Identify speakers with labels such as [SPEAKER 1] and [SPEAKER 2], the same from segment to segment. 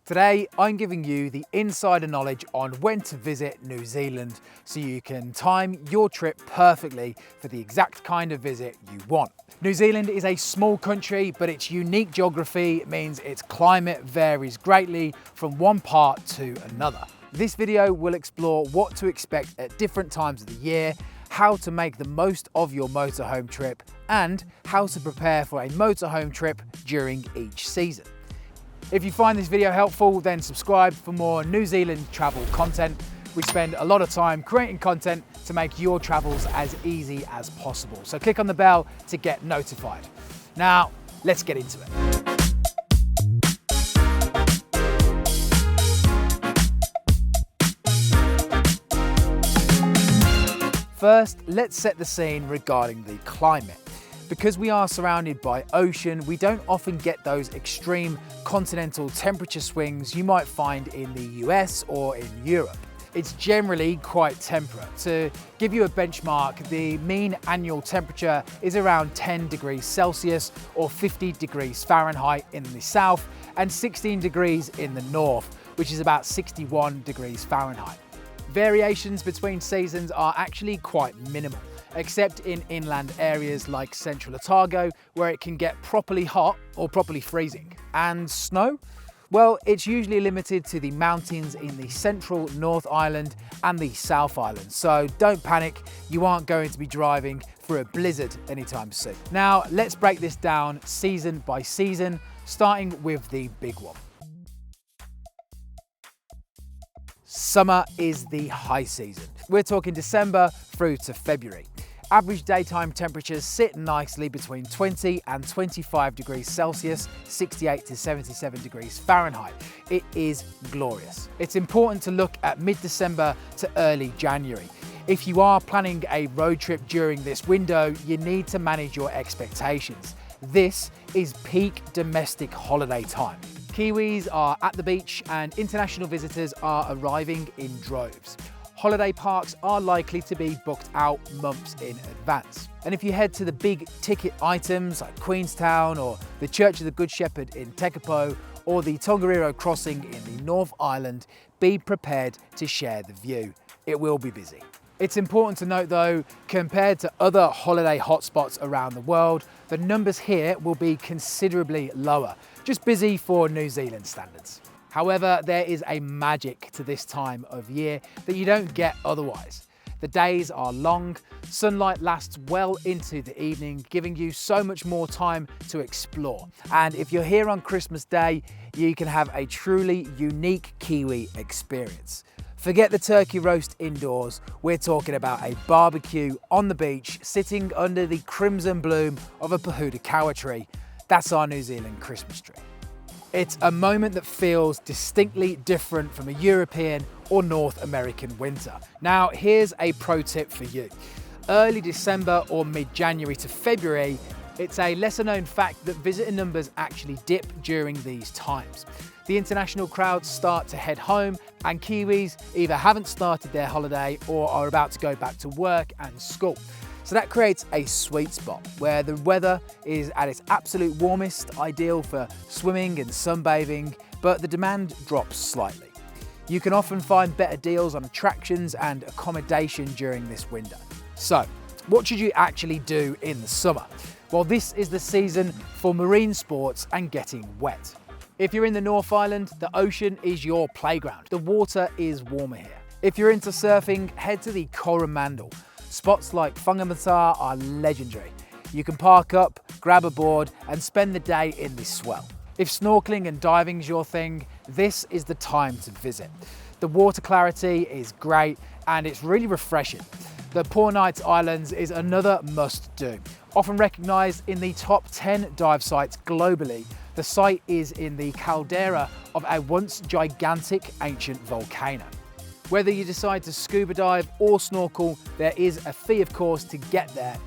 [SPEAKER 1] Today, I'm giving you the insider knowledge on when to visit New Zealand so you can time your trip perfectly for the exact kind of visit you want. New Zealand is a small country, but its unique geography means its climate varies greatly from one part to another. This video will explore what to expect at different times of the year, how to make the most of your motorhome trip, and how to prepare for a motorhome trip during each season. If you find this video helpful, then subscribe for more New Zealand travel content. We spend a lot of time creating content to make your travels as easy as possible. So click on the bell to get notified. Now, let's get into it. First, let's set the scene regarding the climate. Because we are surrounded by ocean, we don't often get those extreme continental temperature swings you might find in the US or in Europe. It's generally quite temperate. To give you a benchmark, the mean annual temperature is around 10 degrees Celsius or 50 degrees Fahrenheit in the south and 16 degrees in the north, which is about 61 degrees Fahrenheit. Variations between seasons are actually quite minimal, except in inland areas like Central Otago, where it can get properly hot or properly freezing. And snow? Well, it's usually limited to the mountains in the central North Island and the South Island, so don't panic, you aren't going to be driving through a blizzard anytime soon. Now, let's break this down season by season, starting with the big one. Summer is the high season. We're talking December through to February. Average daytime temperatures sit nicely between 20 and 25 degrees Celsius, 68 to 77 degrees Fahrenheit. It is glorious. It's important to look at mid-December to early January. If you are planning a road trip during this window, you need to manage your expectations. This is peak domestic holiday time. Kiwis are at the beach and international visitors are arriving in droves. Holiday parks are likely to be booked out months in advance. And if you head to the big ticket items like Queenstown or the Church of the Good Shepherd in Tekapo or the Tongariro Crossing in the North Island, be prepared to share the view. It will be busy. It's important to note though, compared to other holiday hotspots around the world, the numbers here will be considerably lower, just busy for New Zealand standards. However, there is a magic to this time of year that you don't get otherwise. The days are long, sunlight lasts well into the evening, giving you so much more time to explore. And if you're here on Christmas Day, you can have a truly unique Kiwi experience. Forget the turkey roast indoors, we're talking about a barbecue on the beach, sitting under the crimson bloom of a pohutukawa tree. That's our New Zealand Christmas tree. It's a moment that feels distinctly different from a European or North American winter. Now, here's a pro tip for you. Early December or mid-January to February, it's a lesser known fact that visitor numbers actually dip during these times. The international crowds start to head home and Kiwis either haven't started their holiday or are about to go back to work and school. So that creates a sweet spot where the weather is at its absolute warmest, ideal for swimming and sunbathing, but the demand drops slightly. You can often find better deals on attractions and accommodation during this window. So, what should you actually do in the summer? Well, this is the season for marine sports and getting wet. If you're in the North Island, the ocean is your playground. The water is warmer here. If you're into surfing, head to the Coromandel. Spots like Whangamata are legendary. You can park up, grab a board and spend the day in the swell. If snorkeling and diving is your thing, this is the time to visit. The water clarity is great and it's really refreshing. The Poor Knights Islands is another must-do. Often recognised in the top 10 dive sites globally, the site is in the caldera of a once gigantic ancient volcano. Whether you decide to scuba dive or snorkel, there is a fee of course to get there,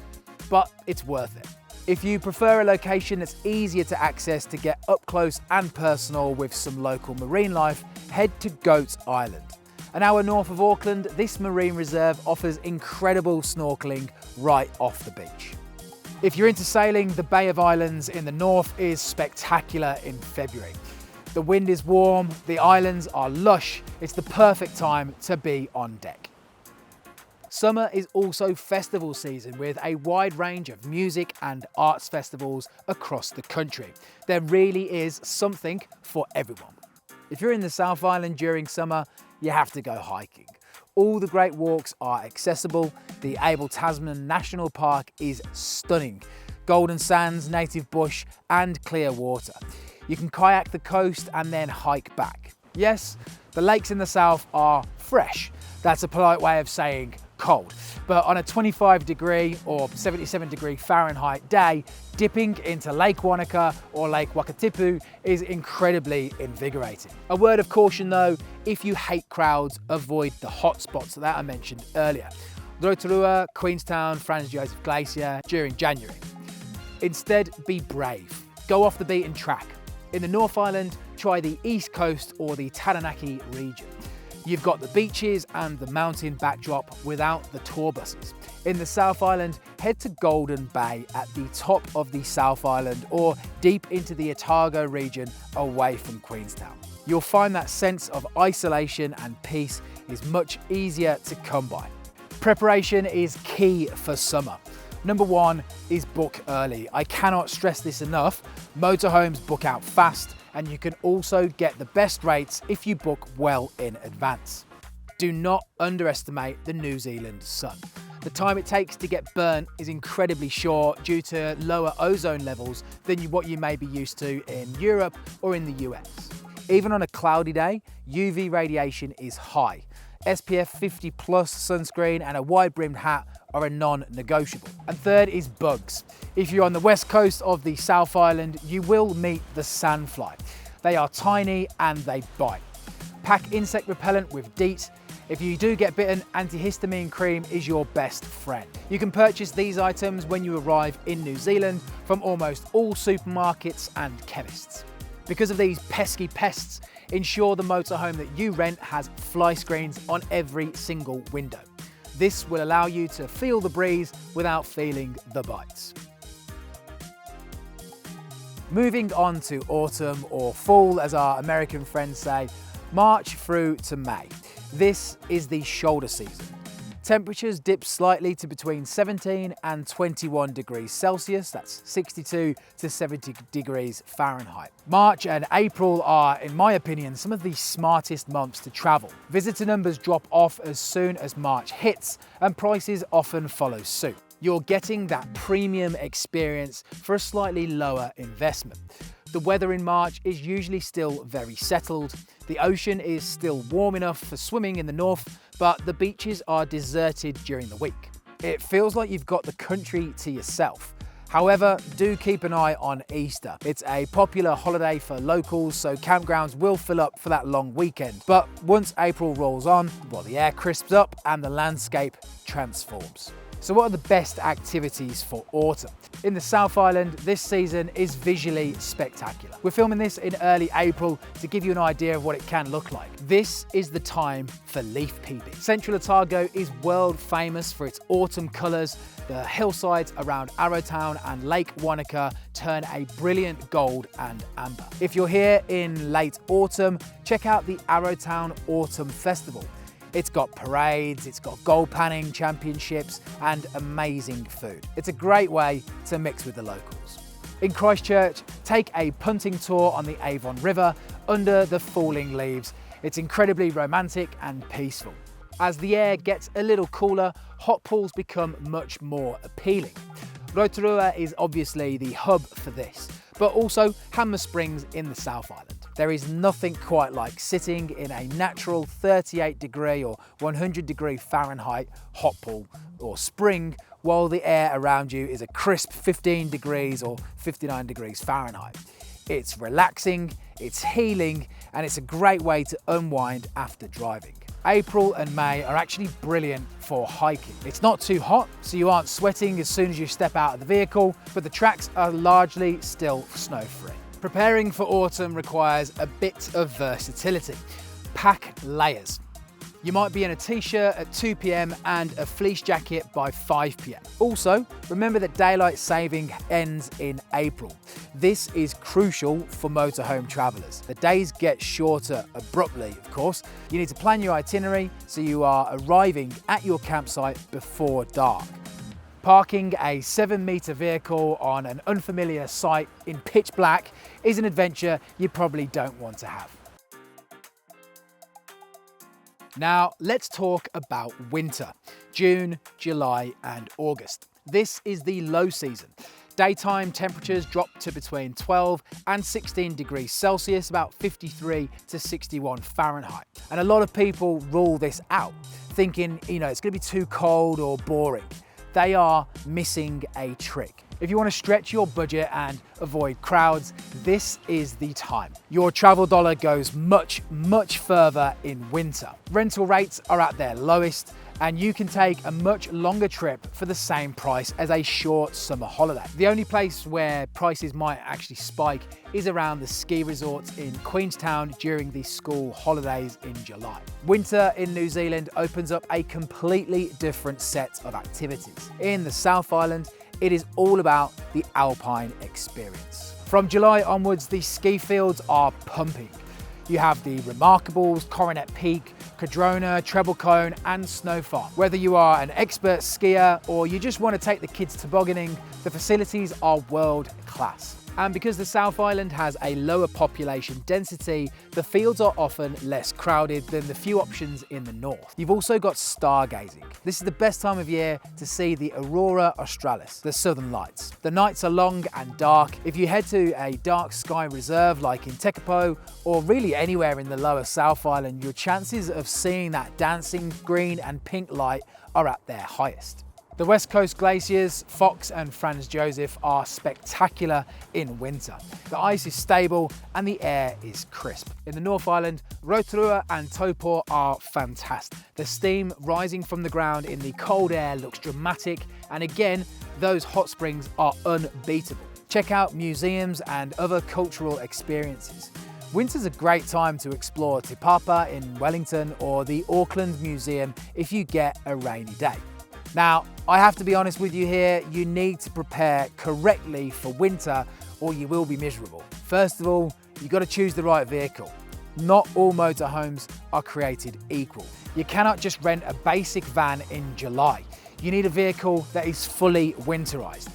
[SPEAKER 1] but it's worth it. If you prefer a location that's easier to access to get up close and personal with some local marine life, head to Goat Island. An hour north of Auckland, this marine reserve offers incredible snorkeling right off the beach. If you're into sailing, the Bay of Islands in the north is spectacular in February. The wind is warm, the islands are lush. It's the perfect time to be on deck. Summer is also festival season with a wide range of music and arts festivals across the country. There really is something for everyone. If you're in the South Island during summer, you have to go hiking. All the great walks are accessible. The Abel Tasman National Park is stunning. Golden sands, native bush and clear water. You can kayak the coast and then hike back. Yes, the lakes in the south are fresh. That's a polite way of saying cold. But on a 25 degree or 77 degree Fahrenheit day, dipping into Lake Wanaka or Lake Wakatipu is incredibly invigorating. A word of caution though, if you hate crowds, avoid the hot spots that I mentioned earlier. Rotorua, Queenstown, Franz Josef Glacier during January. Instead, be brave. Go off the beaten track. In the North Island, try the East Coast or the Taranaki region. You've got the beaches and the mountain backdrop without the tour buses. In the South Island, head to Golden Bay at the top of the South Island or deep into the Otago region away from Queenstown. You'll find that sense of isolation and peace is much easier to come by. Preparation is key for summer. Number one is book early. I cannot stress this enough. Motorhomes book out fast, and you can also get the best rates if you book well in advance. Do not underestimate the New Zealand sun. The time it takes to get burnt is incredibly short due to lower ozone levels than what you may be used to in Europe or in the US. Even on a cloudy day, UV radiation is high. SPF 50 plus sunscreen and a wide-brimmed hat are a non-negotiable. And third is bugs. If you're on the west coast of the South Island, you will meet the sandfly. They are tiny and they bite. Pack insect repellent with DEET. If you do get bitten, antihistamine cream is your best friend. You can purchase these items when you arrive in New Zealand from almost all supermarkets and chemists. Because of these pesky pests, ensure the motorhome that you rent has fly screens on every single window. This will allow you to feel the breeze without feeling the bites. Moving on to autumn or fall, as our American friends say, March through to May. This is the shoulder season. Temperatures dip slightly to between 17 and 21 degrees Celsius, that's 62 to 70 degrees Fahrenheit. March and April are, in my opinion, some of the smartest months to travel. Visitor numbers drop off as soon as March hits and prices often follow suit. You're getting that premium experience for a slightly lower investment. The weather in March is usually still very settled. The ocean is still warm enough for swimming in the north, but the beaches are deserted during the week. It feels like you've got the country to yourself. However, do keep an eye on Easter. It's a popular holiday for locals, so campgrounds will fill up for that long weekend. But once April rolls on, well, the air crisps up and the landscape transforms. So what are the best activities for autumn? In the South Island, this season is visually spectacular. We're filming this in early April to give you an idea of what it can look like. This is the time for leaf peeping. Central Otago is world famous for its autumn colours. The hillsides around Arrowtown and Lake Wanaka turn a brilliant gold and amber. If you're here in late autumn, check out the Arrowtown Autumn Festival. It's got parades, it's got gold panning championships and amazing food. It's a great way to mix with the locals. In Christchurch, take a punting tour on the Avon River under the falling leaves. It's incredibly romantic and peaceful. As the air gets a little cooler, hot pools become much more appealing. Rotorua is obviously the hub for this, but also Hanmer Springs in the South Island. There is nothing quite like sitting in a natural 38 degree or 100 degree Fahrenheit hot pool or spring while the air around you is a crisp 15 degrees or 59 degrees Fahrenheit. It's relaxing, it's healing, and it's a great way to unwind after driving. April and May are actually brilliant for hiking. It's not too hot, so you aren't sweating as soon as you step out of the vehicle, but the tracks are largely still snow-free. Preparing for autumn requires a bit of versatility. Pack layers. You might be in a t-shirt at 2 p.m. and a fleece jacket by 5 p.m. Also, remember that daylight saving ends in April. This is crucial for motorhome travellers. The days get shorter abruptly, of course. You need to plan your itinerary so you are arriving at your campsite before dark. Parking a 7-metre vehicle on an unfamiliar site in pitch black is an adventure you probably don't want to have. Now let's talk about winter, June, July and August. This is the low season. Daytime temperatures drop to between 12 and 16 degrees Celsius, about 53 to 61 Fahrenheit. And a lot of people rule this out, thinking, it's gonna be too cold or boring. They are missing a trick. If you want to stretch your budget and avoid crowds, this is the time. Your travel dollar goes much, much further in winter. Rental rates are at their lowest, and you can take a much longer trip for the same price as a short summer holiday. The only place where prices might actually spike is around the ski resorts in Queenstown during the school holidays in July. Winter in New Zealand opens up a completely different set of activities. In the South Island, it is all about the Alpine experience. From July onwards, the ski fields are pumping. You have the Remarkables, Coronet Peak, Cardrona, Treble Cone and Snow Farm. Whether you are an expert skier or you just want to take the kids tobogganing, the facilities are world class. And because the South Island has a lower population density, the fields are often less crowded than the few options in the north. You've also got stargazing. This is the best time of year to see the Aurora Australis, the southern lights. The nights are long and dark. If you head to a dark sky reserve like in Tekapo or really anywhere in the lower South Island, your chances of seeing that dancing green and pink light are at their highest. The West Coast glaciers, Fox and Franz Josef, are spectacular in winter. The ice is stable and the air is crisp. In the North Island, Rotorua and Taupo are fantastic. The steam rising from the ground in the cold air looks dramatic, and again, those hot springs are unbeatable. Check out museums and other cultural experiences. Winter's a great time to explore Te Papa in Wellington or the Auckland Museum if you get a rainy day. Now, I have to be honest with you here, you need to prepare correctly for winter or you will be miserable. First of all, you've got to choose the right vehicle. Not all motorhomes are created equal. You cannot just rent a basic van in July. You need a vehicle that is fully winterized.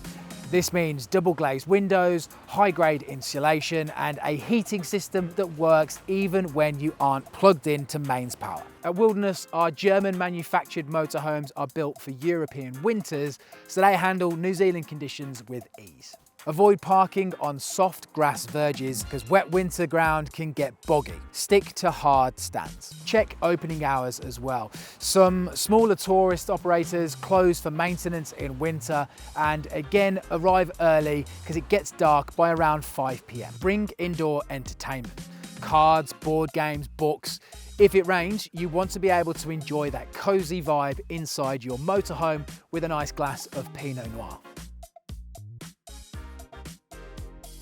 [SPEAKER 1] This means double glazed windows, high grade insulation and a heating system that works even when you aren't plugged into mains power. At Wilderness, our German manufactured motorhomes are built for European winters, so they handle New Zealand conditions with ease. Avoid parking on soft grass verges because wet winter ground can get boggy. Stick to hard stands. Check opening hours as well. Some smaller tourist operators close for maintenance in winter, and again arrive early because it gets dark by around 5 p.m. Bring indoor entertainment. Cards, board games, books. If it rains, you want to be able to enjoy that cozy vibe inside your motorhome with a nice glass of Pinot Noir.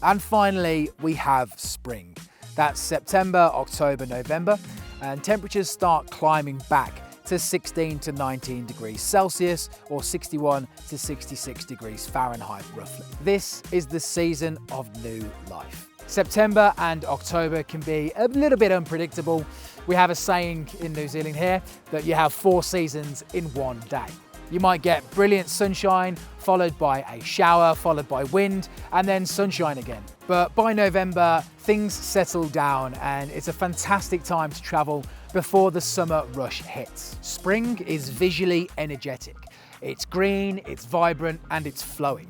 [SPEAKER 1] And finally, we have spring. That's September, October, November, and temperatures start climbing back to 16 to 19 degrees Celsius or 61 to 66 degrees Fahrenheit roughly. This is the season of new life. September and October can be a little bit unpredictable. We have a saying in New Zealand here that you have 4 seasons in one day. You might get brilliant sunshine, followed by a shower, followed by wind, and then sunshine again. But by November, things settle down and it's a fantastic time to travel before the summer rush hits. Spring is visually energetic. It's green, it's vibrant, and it's flowing.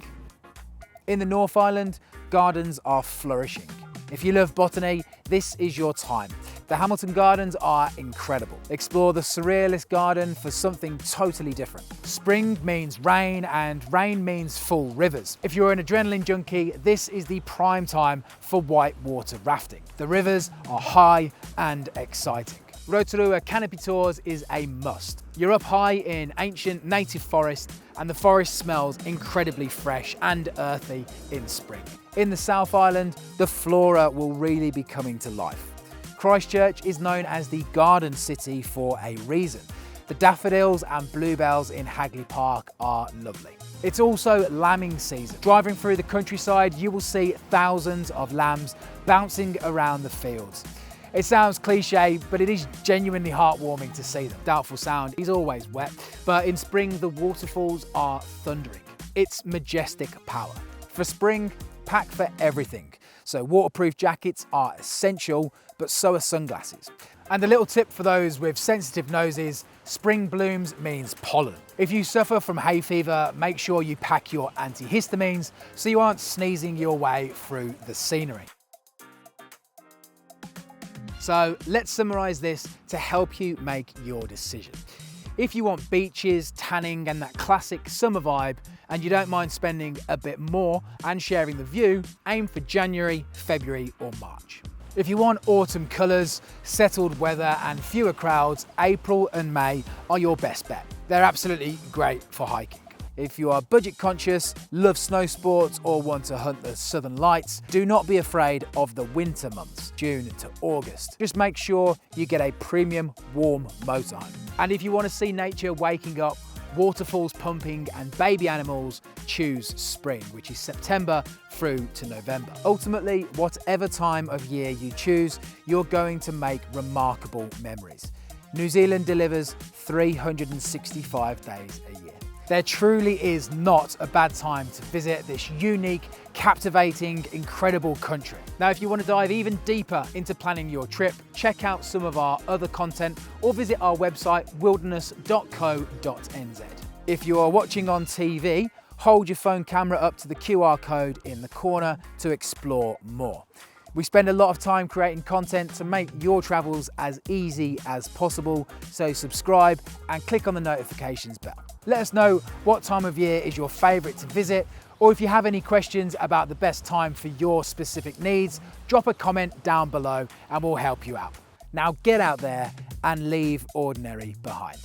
[SPEAKER 1] In the North Island, gardens are flourishing. If you love botany, this is your time. The Hamilton Gardens are incredible. Explore the Surrealist Garden for something totally different. Spring means rain and rain means full rivers. If you're an adrenaline junkie, this is the prime time for whitewater rafting. The rivers are high and exciting. Rotorua Canopy Tours is a must. You're up high in ancient native forest and the forest smells incredibly fresh and earthy in spring. In the South Island, the flora will really be coming to life. Christchurch is known as the Garden City for a reason. The daffodils and bluebells in Hagley Park are lovely. It's also lambing season. Driving through the countryside, you will see thousands of lambs bouncing around the fields. It sounds cliche, but it is genuinely heartwarming to see them. Doubtful sound is always wet, but in spring the waterfalls are thundering. It's majestic power. For spring, pack for everything. So waterproof jackets are essential, but so are sunglasses. And a little tip for those with sensitive noses, spring blooms means pollen. If you suffer from hay fever, make sure you pack your antihistamines so you aren't sneezing your way through the scenery. So let's summarise this to help you make your decision. If you want beaches, tanning and that classic summer vibe, and you don't mind spending a bit more and sharing the view, aim for January, February or March. If you want autumn colours, settled weather and fewer crowds, April and May are your best bet. They're absolutely great for hiking. If you are budget conscious, love snow sports or want to hunt the southern lights, do not be afraid of the winter months, June to August. Just make sure you get a premium warm motorhome. And if you want to see nature waking up, waterfalls pumping and baby animals, choose spring, which is September through to November. Ultimately, whatever time of year you choose, you're going to make remarkable memories. New Zealand delivers 365 days a year. There truly is not a bad time to visit this unique, captivating, incredible country. Now, if you want to dive even deeper into planning your trip, check out some of our other content or visit our website wilderness.co.nz. If you are watching on TV, hold your phone camera up to the QR code in the corner to explore more. We spend a lot of time creating content to make your travels as easy as possible, so subscribe and click on the notifications bell. Let us know what time of year is your favourite to visit, or if you have any questions about the best time for your specific needs, drop a comment down below and we'll help you out. Now get out there and leave ordinary behind.